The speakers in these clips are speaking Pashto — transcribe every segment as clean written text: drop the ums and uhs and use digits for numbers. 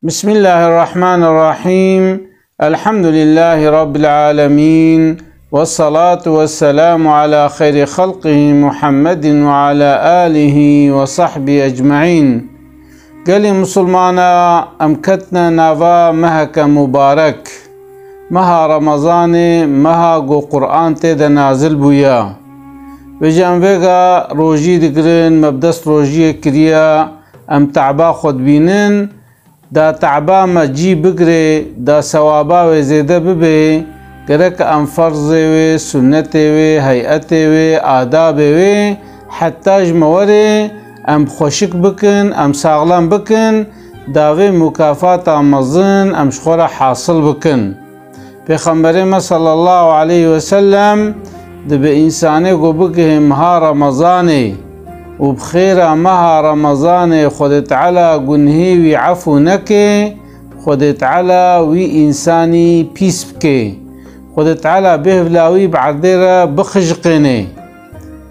بسم الله الرحمن الرحيم. الحمد لله رب العالمين، والصلاة والسلام على خير خلقه محمد وعلى آله وصحبه أجمعين. قال مسلمانا أمكتنا نافا مهك مبارك، مها رمضان، مها قو قرآن تيدا نازل بويا بجان ويغا روجي دقرن مبدس روجي كريا ام تعبا خود بينن دا تعبا ما جي بقري دا ثوابا وزيده ببي گرك ام فرض وي سنت وي هيئت وي آداب وي حتى جموري ام خوشك بكن ام ساغلان بكن داوي مكافات مزن ام شخورا حاصل بكن. پیغمبر صلى الله عليه وسلم دب انساني گو بكه مها رمضاني وبخير مها رمضاني خود تعالى گنهي وي عفو نكي خود تعالى وي انساني بيس بكي خود تعالى بهلاوي بعديرا بخجقيني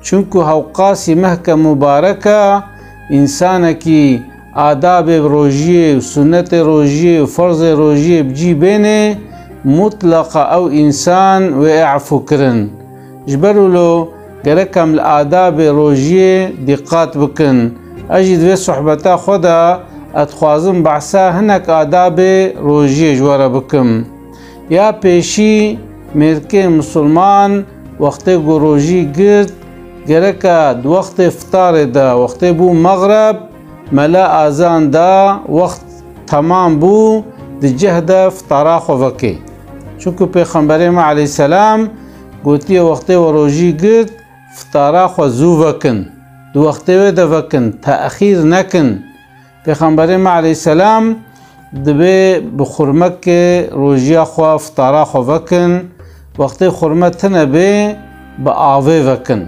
چونكو هوقاسي مهكة مباركة انسانكي آداب روجيه وسنة روجيه وفرض روجيه بجي بيني مطلق او انسان ويعفو كرن جبروا له گرکم الآداب روجيه دقات بكن. اجد في صحبتا خدا اتخوازم بعثا هنك آداب روجيه جوارا بكم. يا پیشی مرکه مسلمان وقت گو روجي گرد گرکا دو وقت افطار دا وقت بو مغرب ملا آزان دا وقت تمام بو دی جهد افطارا خوفكي چونکو پیغمبر ما علیه السلام گوتی وقت و روجي گرد افطارا خو زو وکن دو وقت و دا وکن تأخیر نکن. پیغمبر ما علیه السلام دبي بخرمك روجيا خو افطارا خو وكن وقت خرمتنا بي بآوي وكن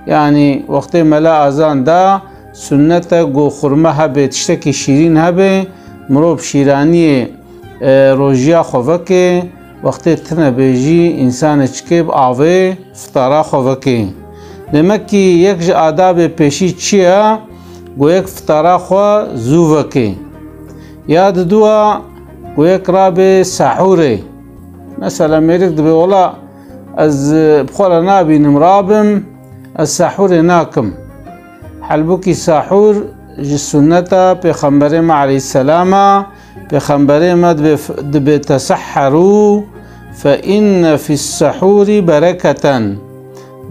يعني وقت ملا اذان دا سنة گو خرمه هبه تشتكي شيرين هبه مروب شيراني روجيا خو وكي وقت تنا بيجي انسان چكي بآوي افطارا خو وكي لمكي يك آداب پیشي چيا گو يك افطارا خو زو وكي یاد دوا ويك رابي سحوري مثلا ميرك دبي والله از بخولا نابي نمرابم السحور ناكم حلبوكي سحور السنة پیغمبر ما عليه السلام پیغمبر ما دبي تسحروا فإن في السحور بركة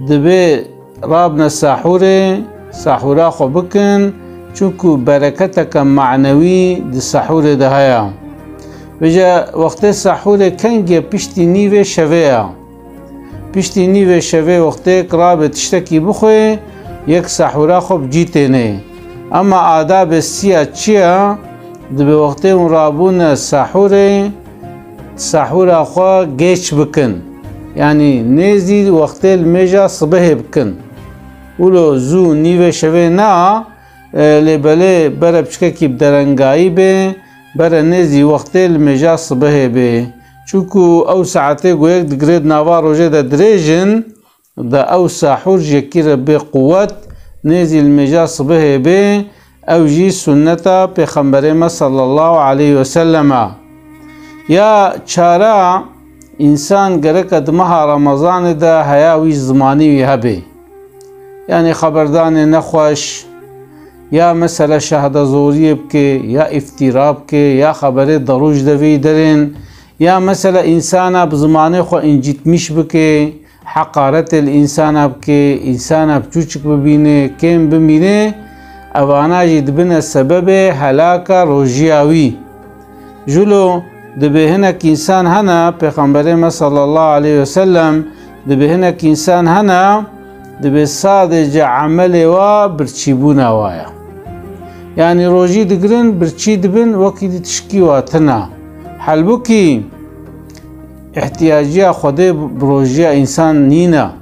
دبي رابنا السحوري سحورا خو بكن چونکو برکتك معنوي دي سحور دهايا بجا وقت سحور كنجي پشتي نيوه شويا پشتي نيوه شوي وقت قرابة تشتكي بخوي يك سحورا خب جيتيني. اما آداب السيا چيا دبي وقت مرابون سحورا خو گيش بكن يعني نيزي وقت الميجا صبح بكن ولو زو نيوه شوي نا لبله بره بچكي بدرنگاي به بره نزي وقت المجا صبح به چونكو او ساعته گويك دگريد ناوا روجه دا دريجن دا او ساحور جكير بقوت نزي المجا صبح به او جي سنتا پیغمبر ما صلى الله عليه وسلم. يا چارا انسان گرك دمها رمضان دا حياوي زماني هبه يعني خبردان نخوش یا مثلا شهده زوریه بکه یا افتراب که یا خبر دروج دوی درن یا مثلا انسان بزمانه خو انجتمیش بکه حقارت الانسان بکه انسان بچوچک ببینه کم ببینه اوانا جد بنا سبب هلاک روجیاوی جلو دبهنک انسان هنا پیغمبر ما صلی الله علیه وسلم دبهنک انسان هنا دبه صادج عمل و برچیبونه وایا يعني روجي دقرن برچي دبن وكي تشكي واتنا حلبوكي احتياجيا خده بروجيا انسان نينا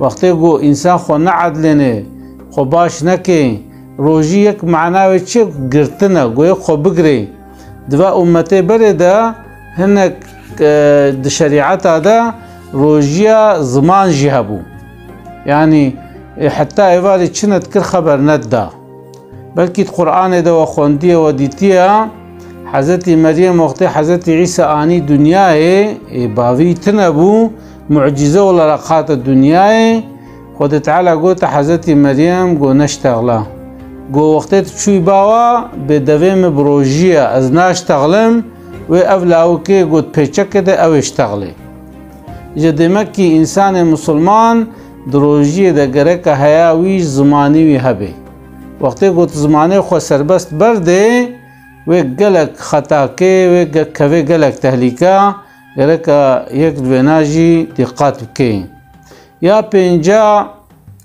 وقتی گو انسان خو نعد لنه خو باش نكي روجي يك معناوي چه گرتنا گو يك خو بگري دوا امته بره دا هنك د شريعتا دا روجيا زمان جهبو يعني حتى ايوالي چنت كر خبر ند دا بلکه قرآن دا و خوندی و دیتیا حضرت مریم وقت حضرت عیسی آنی دنیای باوی تنبو معجزه ولا رقات الدنيا خود تعالى قلت حضرت مريم قو نشتغلا قو وقتت شوي باوا بدوام بروجية از ناشتغلم و أولاوكي قلت بيشك كده أو اشتغلي جدمكي إنسان مسلمان دروجية ده قرق هياويش زماني ويهبي وقتی قلت زماني خو سربست برده و قلق خطاكي و كوي قلق تهليكا قرق يك دويناجي دقات بكي یا پنجا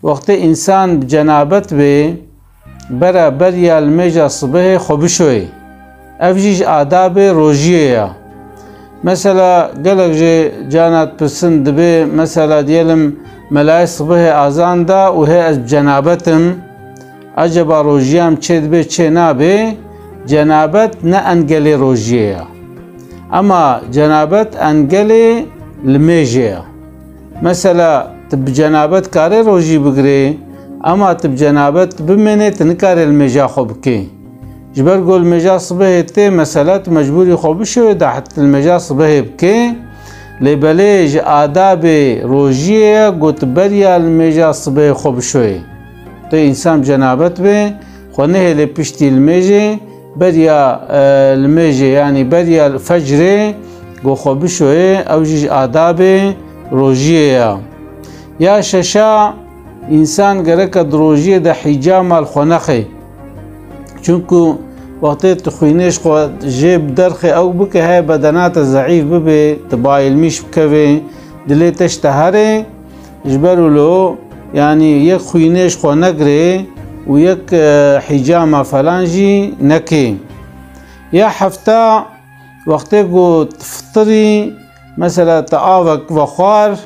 وقت انسان بجنابت به برا بریا المجا صبح خوبشوی افجیج آداب روژیه مثلا قلق جانات پسند به مثلا دیلم ملای صبح آزان دا و هی از جنابتم عجبا روژیم چه به چه نابه جنابت نه انگلی روژیه اما جنابت انگلی المجا مثلا تب جنابت کاری روژی بگری اما تب جنابت بمنه تنکار المجا خوب کی جبر گل مجا صبح تی مثلا مجبوری خوب شو ده حتی المجا صبح بکی لبلیج آداب روژیه گوت بریا المجا صبح خوب شوی تو انسان جنابت به خونه لپشتی المجا بریا المجا یعنی بریا الفجر گو خوب شوی او جیج آداب روژیه یا ششا انسان گرک دروژیه ده حجام الخنخه چونکو وقتی تخوینش خو جیب درخه او بکه های بدنات ضعیف ببه تبایل میش بکوه دلی تشتهره جبرو لو یعنی یک خوینش خو نگره و یک حجام فلانجی نکه یا هفته وقتی گو تفطری مثلا تعاوك وخار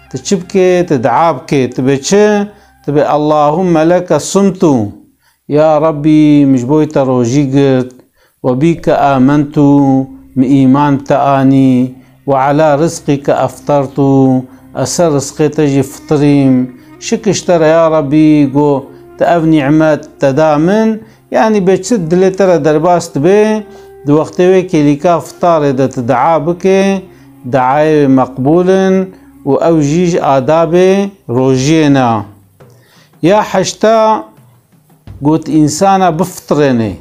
تشبكي تدعابكي تبي تبي اللهم لك صمت يا ربي مجبويت روجيقت وبيك آمنت إيمان تآني وعلى رزقك أفطرت أسر رزقي تجي فطريم شكشتر يا ربي قو تأف نعمات تدامن يعني بتشد لتر درباست بي دو وقتوي كيليكا فطار إذا تدعابك دعاية مقبول وأوجيج آداب روجينا يا حشتا قلت إنسانا بفطرني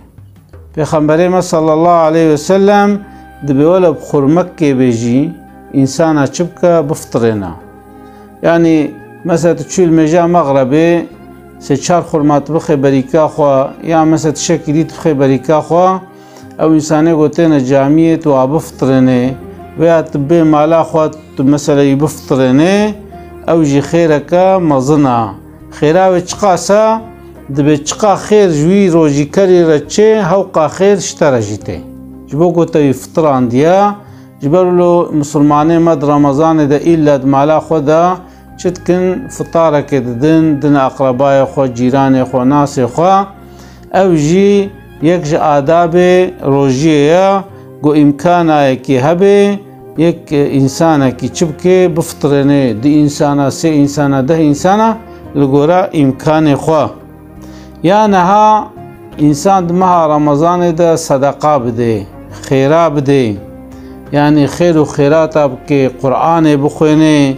پیغمبر صلى الله عليه وسلم دبيولا بخور مكة بيجي إنسانا شبكة بفطرنا يعني مثلا تشيل مجا مغربي سيشار خرمات بخي بريكا خوا يا مثلا تشكيليت بخي بريكا خوا أو إنساني قلتين جامية وابفطرني ويا تبي مالا خوات مثلا يبفطرني او جي خيرك مظنا خيراوي تشقاسا دبي تشقا خير جوي روجي كري رتشي هوقا خير اشترجتي جبو قلت يفطران ديا جبرلو مسلماني مد رمضان دا إلا مالا خودا شتكن فطارك دن أقرباء خو جيران خو ناس خو او جي يكج آداب روجيه قو إمكانا كي هبه یک انسانا کی چبکه بفطرنه دی انسانا سه انسانا ده انسانا لگورا امکان خوا یا نها انسان دمها رمضان ده صدقه بده خیره بده یعنی خیر و خیرات بکه قرآن بخوینه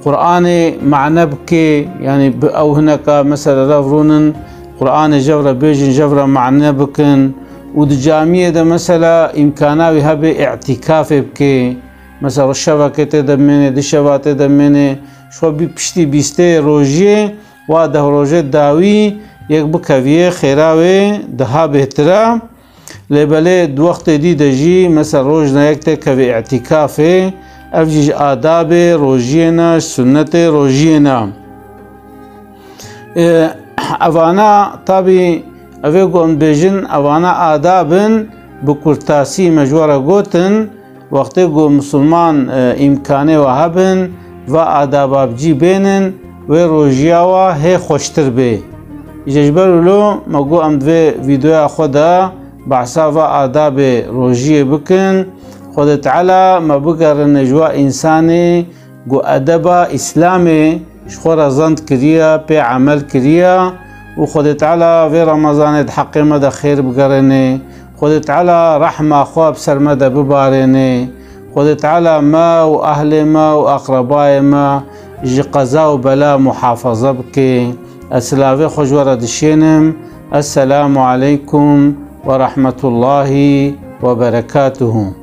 قرآن معنی بکه یعنی او هناك مثلا رفرونن قرآن جورا بيجن جورا معنی بکن و د جامعه ده مثلا امکاناوی هبه اعتکاف بکه مثلا الشبكة تدمنه دي شبات تدمنه شو بيشتي بيسته روجيه وده روجه داوي يك بكويه خيراوي ده بهترا لبله دو وقت دي دجي مثلا روج نيك تكوي اعتكافه افجي آداب روجينا سنة روجينا اوانا طبي اويقون بيجن اوانا آدابن بكرتاسي مجورة قوتن وقتی گو مسلمان امکانه و هبن و آداب جی بینن و روژیا و هی خوشتر به جبرلو مگو ام دوی ویدیو خدا بحثا و آداب روژی بکن خود تعالی ما بگر نجوا انسانی گو ادب اسلامی شخور زند کریا پی عمل کریا و خود تعالی و رمضان حق مد خیر بگرنه خود تعالى رحمة خواب سرمدة بباريني، خود تعالى ما وأهل ما وأقرباء ما جي قضاء وبلا محافظة بكي. أسلافي خجورة دشينم. السلام عليكم ورحمة الله وبركاته.